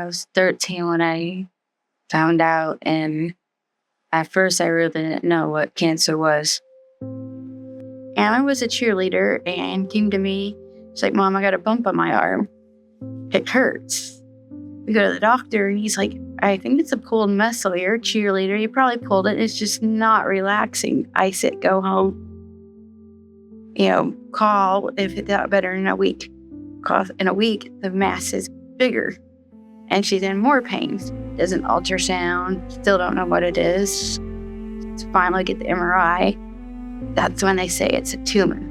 I was 13 when I found out, and at first I really didn't know what cancer was. Anna was a cheerleader and came to me. She's like, "Mom, I got a bump on my arm. It hurts." We go to the doctor, and he's like, "I think it's a pulled muscle. You're a cheerleader. You probably pulled it. It's just not relaxing. Ice it, go home. Call if it's out better in a week." Because in a week, the mass is bigger, and she's in more pain. Does an ultrasound, still don't know what it is. So finally get the MRI. That's when they say it's a tumor.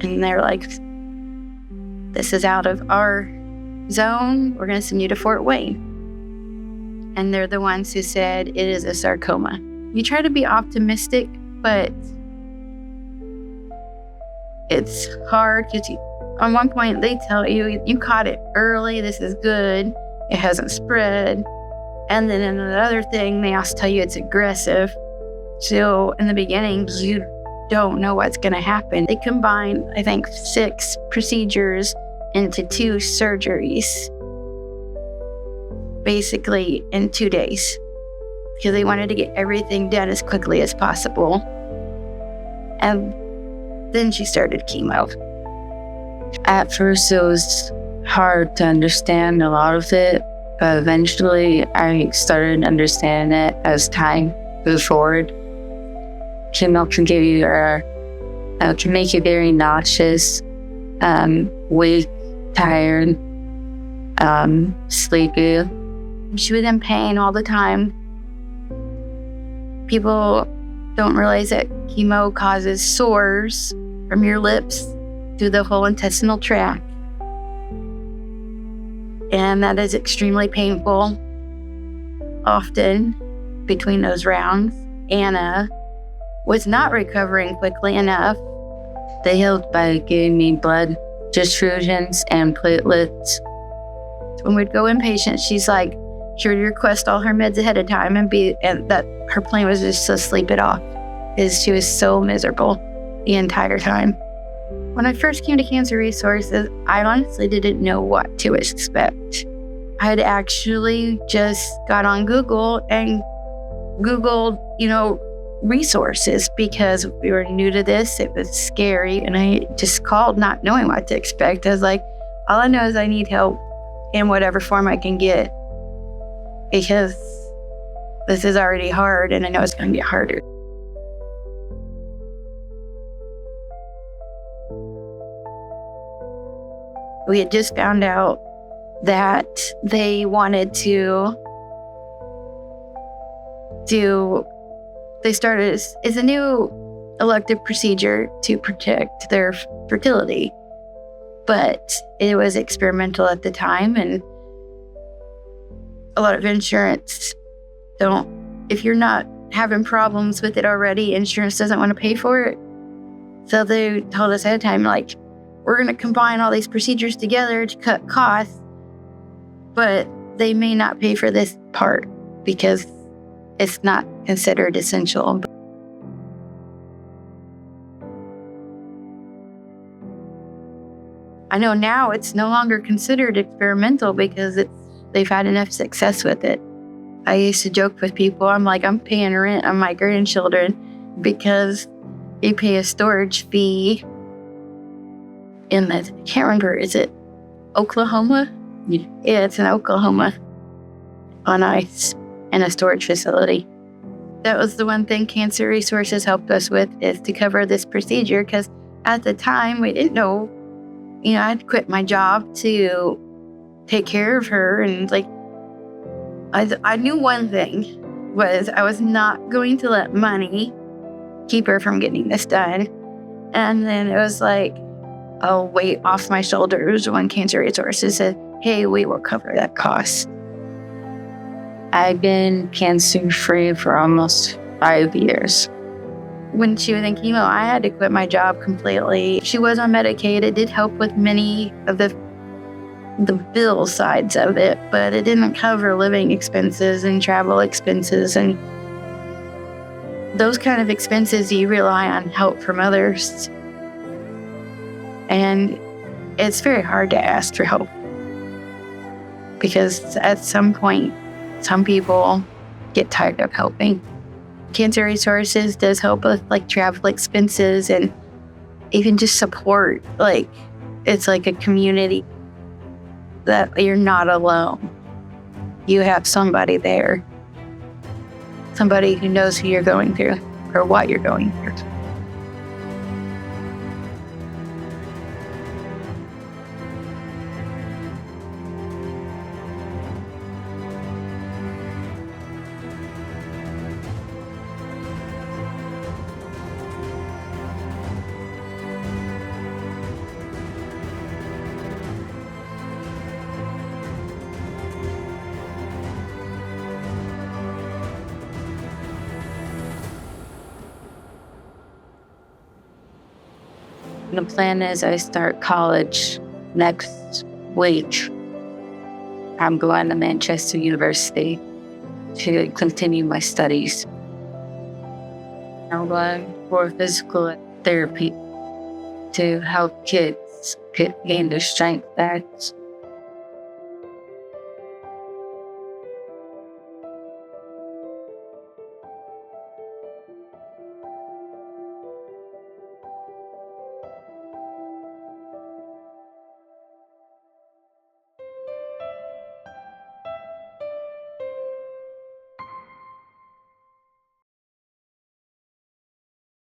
And they're like, "This is out of our zone. We're going to send you to Fort Wayne." And they're the ones who said it is a sarcoma. You try to be optimistic, but it's hard because on one point they tell you, "You caught it early. This is good. It hasn't spread." And then in another thing, they also tell you it's aggressive. So in the beginning, you don't know what's going to happen. They combined, I think, 6 procedures into 2 surgeries, basically in 2 days, because they wanted to get everything done as quickly as possible. And then she started chemo. At first, it was hard to understand a lot of it, but eventually I started understanding it as time goes forward. Chemo can give you, can make you very nauseous, weak, tired, sleepy. She was in pain all the time. People don't realize that chemo causes sores from your lips through the whole intestinal tract. And that is extremely painful. Often between those rounds, Anna was not recovering quickly enough. They healed by giving me blood transfusions and platelets. When we'd go inpatient, she's like, she would request all her meds ahead of time and that her plan was just to sleep it off, because she was so miserable the entire time. When I first came to Cancer Resources, I honestly didn't know what to expect. I had actually just got on Google and Googled, resources, because we were new to this. It was scary, and I just called not knowing what to expect. I was like, all I know is I need help in whatever form I can get, because this is already hard, and I know it's going to get harder. We had just found out that they wanted to they started as a new elective procedure to protect their fertility. But it was experimental at the time, and a lot of insurance if you're not having problems with it already, insurance doesn't want to pay for it. So they told us ahead of time, like, we're going to combine all these procedures together to cut costs, but they may not pay for this part because it's not considered essential. I know now it's no longer considered experimental because they've had enough success with it. I used to joke with people, I'm like, I'm paying rent on my grandchildren because you pay a storage fee I can't remember, is it Oklahoma? Yeah, it's in Oklahoma on ice in a storage facility. That was the one thing Cancer Resources helped us with, is to cover this procedure, because at the time we didn't know, I'd quit my job to take care of her, and I knew one thing was I was not going to let money keep her from getting this done. And then it was like a weight off my shoulders when Cancer Resources said, "Hey, we will cover that cost." I've been cancer-free for almost 5 years. When she was in chemo, I had to quit my job completely. She was on Medicaid. It did help with many of the bill sides of it, but it didn't cover living expenses and travel expenses and those kind of expenses. You rely on help from others. And it's very hard to ask for help. because at some point, some people get tired of helping. Cancer Resources does help with like travel expenses and even just support. Like, it's like a community that you're not alone. You have somebody there, somebody who knows who you're going through or what you're going through. The plan is I start college next week. I'm going to Manchester University to continue my studies. I'm going for physical therapy to help kids gain the strength that